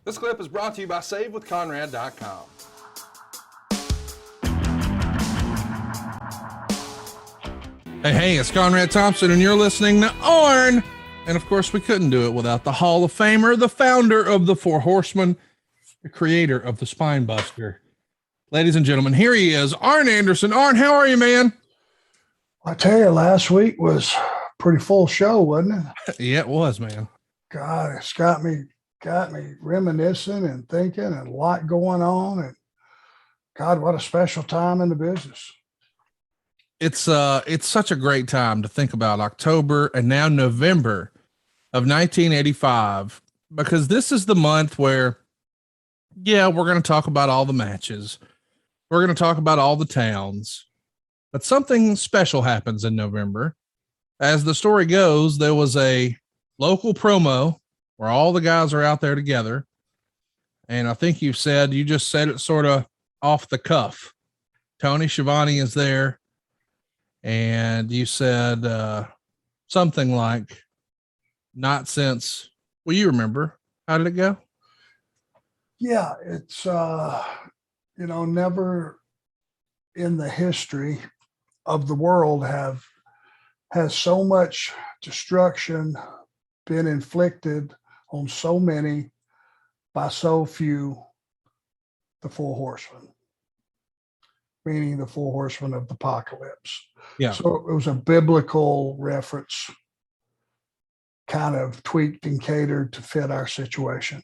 This clip is brought to you by SaveWithConrad.com. Hey, it's Conrad Thompson, and you're listening to Arn. And of course, we couldn't do it without the Hall of Famer, the founder of the Four Horsemen, the creator of the Spinebuster. Ladies and gentlemen, here he is, Arn Anderson. Arn, how are you, man? I tell you, last week was a pretty full show, wasn't it? Yeah, it was, man. God, it's got me reminiscing and thinking, and a lot going on. And God, what a special time in the business. It's such a great time to think about October and now November of 1985, because this is the month where, yeah, we're going to talk about all the matches. We're going to talk about all the towns, but something special happens in November. As the story goes, there was a local promo where all the guys are out there together. And I think you just said it sort of off the cuff. Tony Schiavone is there. And you said something like, not since, well, you remember. How did it go? Yeah, it's, never in the history of the world has so much destruction been inflicted on so many by so few, the Four Horsemen, meaning the Four Horsemen of the Apocalypse. Yeah. So it was a biblical reference, kind of tweaked and catered to fit our situation.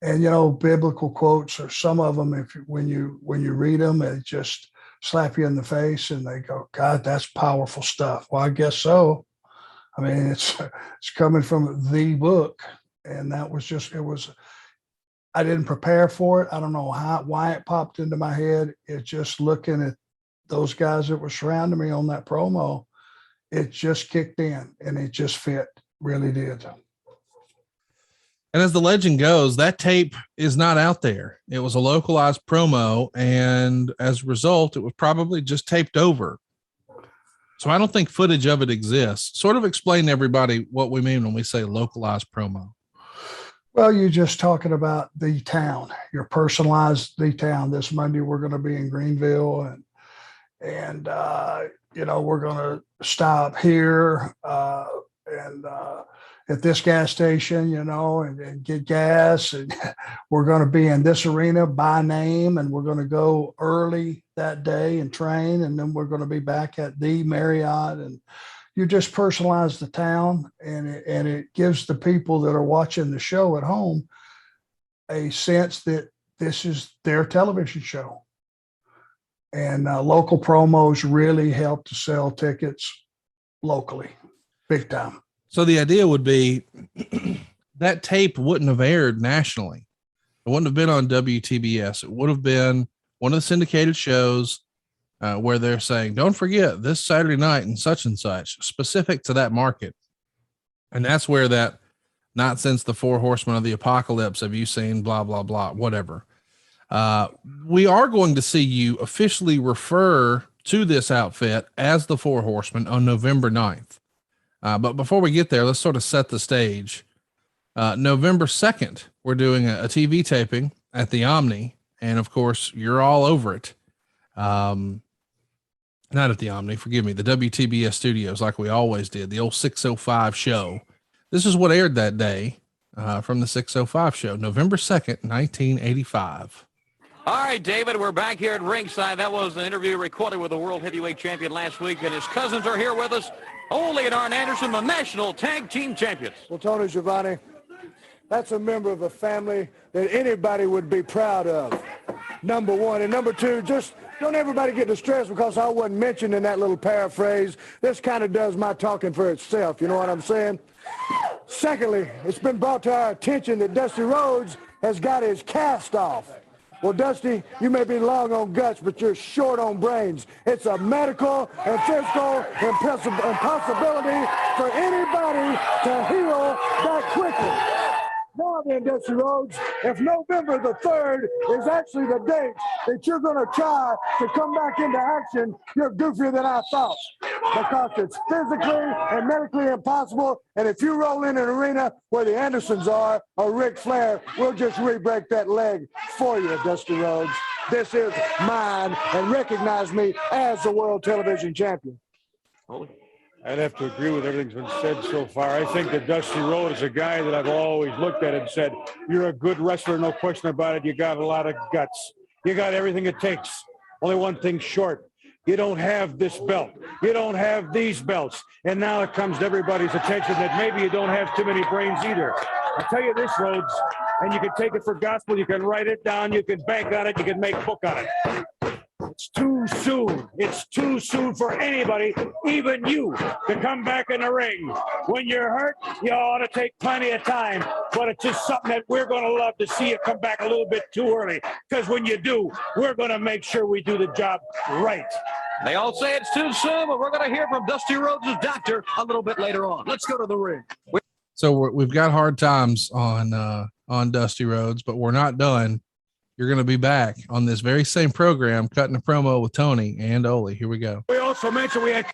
And, biblical quotes, or some of them, when you read them, it just slap you in the face and they go, God, that's powerful stuff. Well, I guess so. I mean, it's coming from the book. And that was I didn't prepare for it. I don't know why it popped into my head. It just, looking at those guys that were surrounding me on that promo, it just kicked in and it just fit, really did. And as the legend goes, that tape is not out there. It was a localized promo, and as a result, it was probably just taped over. So I don't think footage of it exists. Sort of explain to everybody what we mean when we say localized promo. Well, you're just talking about the town. You're personalized the town. This Monday, we're going to be in Greenville, and we're going to stop here and at this gas station, and get gas. And we're going to be in this arena by name, and we're going to go early that day and train, and then we're going to be back at the Marriott. And you just personalize the town, and it gives the people that are watching the show at home a sense that this is their television show. And local promos really help to sell tickets locally, big time. So the idea would be that tape wouldn't have aired nationally. It wouldn't have been on WTBS. It would have been one of the syndicated shows where they're saying, don't forget this Saturday night and such, specific to that market. And that's where that, not since the Four Horsemen of the Apocalypse have you seen blah, blah, blah, whatever. We are going to see you officially refer to this outfit as the Four Horsemen on November 9th. But before we get there, let's sort of set the stage. November 2nd, we're doing a TV taping at the Omni. And of course, you're all over it. Not at the Omni, forgive me, the WTBS studios, like we always did, the old 605 show. This is what aired that day from the 605 show, November 2nd, 1985. All right, David, we're back here at ringside. That was an interview recorded with the World Heavyweight Champion last week, and his cousins are here with us. Ole and Arn Anderson, the National Tag Team Champions. Well, Tony Schiavone, that's a member of a family that anybody would be proud of, number one. And number two, just don't everybody get distressed because I wasn't mentioned in that little paraphrase. This kind of does my talking for itself, you know what I'm saying? Secondly, it's been brought to our attention that Dusty Rhodes has got his cast off. Well, Dusty, you may be long on guts, but you're short on brains. It's a medical and physical impossibility for anybody to heal that quickly. Now then, Dusty Rhodes, if November the 3rd is actually the date that you're going to try to come back into action, you're goofier than I thought. because it's physically and medically impossible. And if you roll in an arena where the Andersons are or Ric Flair, we'll just re-break that leg for you, Dusty Rhodes. This is mine, and recognize me as the world television champion. I'd have to agree with everything's been said so far. I think that Dusty Rhodes is a guy that I've always looked at and said, you're a good wrestler, no question about it. You got a lot of guts. You got everything it takes. Only one thing short. You don't have this belt. You don't have these belts. And now it comes to everybody's attention that maybe you don't have too many brains either. I'll tell you this, Rhodes, and you can take it for gospel. You can write it down. You can bank on it. You can make a book on it. It's too soon. It's too soon for anybody, even you, to come back in the ring. When you're hurt, you ought to take plenty of time, but it's just something that we're going to love to see you come back a little bit too early, because when you do, we're going to make sure we do the job right. They all say it's too soon, but we're going to hear from Dusty Rhodes' doctor a little bit later on. Let's go to the ring. So we've got hard times on Dusty Rhodes, but we're not done. You're going to be back on this very same program, cutting a promo with Tony and Ole. Here we go. We also mentioned we had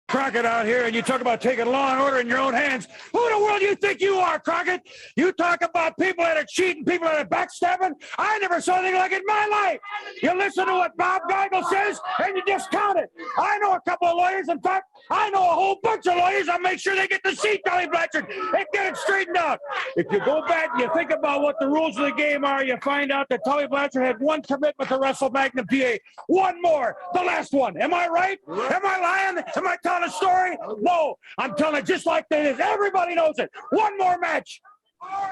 Crockett out here, and you talk about taking law and order in your own hands. Who in the world do you think you are, Crockett? You talk about people that are cheating, people that are backstabbing. I never saw anything like it in my life. You listen to what Bob Geigel says, and you discount it. I know a couple of lawyers. In fact, I know a whole bunch of lawyers. I'll make sure they get to see Tully Blanchard and get it straightened out. If you go back and you think about what the rules of the game are, you find out that Tully Blanchard had one commitment to wrestle Magnum PA. One more, the last one. Am I right? Am I lying? Am I telling a story? No, I'm telling it just like it is. Everybody knows it. One more match.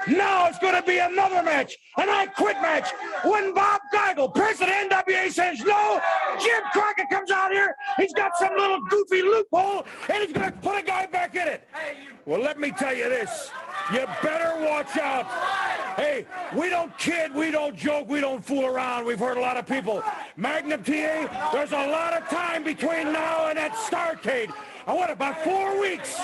Now it's going to be another match, an I Quit match. When Bob Geigel, president of NWA, says no, Jim Crockett comes out here. He's got some little goofy loophole, and he's going to put a guy back in it. Well, let me tell you this. You better watch out. Hey, we don't kid, we don't joke, we don't fool around. We've heard a lot of people. Magnum TA, there's a lot of time between now and that Starrcade. What, about 4 weeks?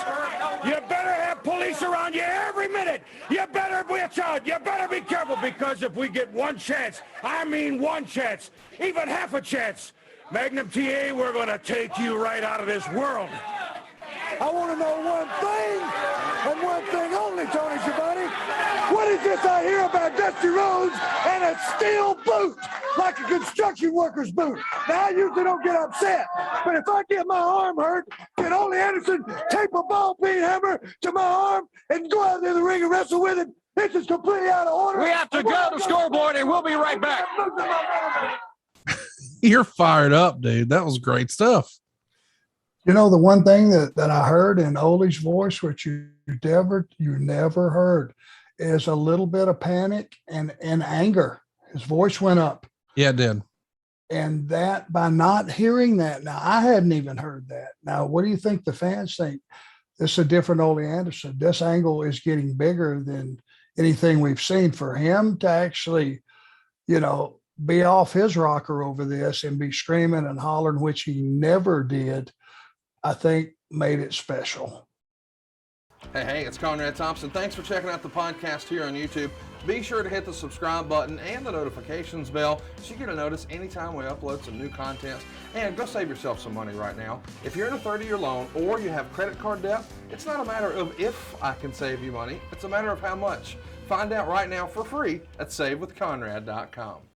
You better have police around you every minute. You better watch out. You better be careful, because if we get one chance, I mean one chance, even half a chance, Magnum TA, we're going to take you right out of this world. I want to know one thing, and one thing only, Tony Schiavone. What is this I hear about Dusty Rhodes and a steel boot, like a construction worker's boot? Now, I usually don't get upset, but if I get my arm hurt, can Ole Anderson tape a ball peen hammer to my arm and go out there in the ring and wrestle with it? This is completely out of order. We have to go to scoreboard, and we'll be right back. You're fired up, dude. That was great stuff. You know, the one thing that I heard in Ole's voice, which you never heard, is a little bit of panic and anger. His voice went up. Yeah, it did. And that, by not hearing that, now I hadn't even heard that. Now, what do you think the fans think? This is a different Ole Anderson. This angle is getting bigger than anything we've seen. For him to actually, be off his rocker over this and be screaming and hollering, which he never did, I think made it special. Hey, it's Conrad Thompson. Thanks for checking out the podcast here on YouTube. Be sure to hit the subscribe button and the notifications bell so you get a notice anytime we upload some new content. And go save yourself some money right now. If you're in a 30-year loan or you have credit card debt, it's not a matter of if I can save you money. It's a matter of how much. Find out right now for free at SaveWithConrad.com.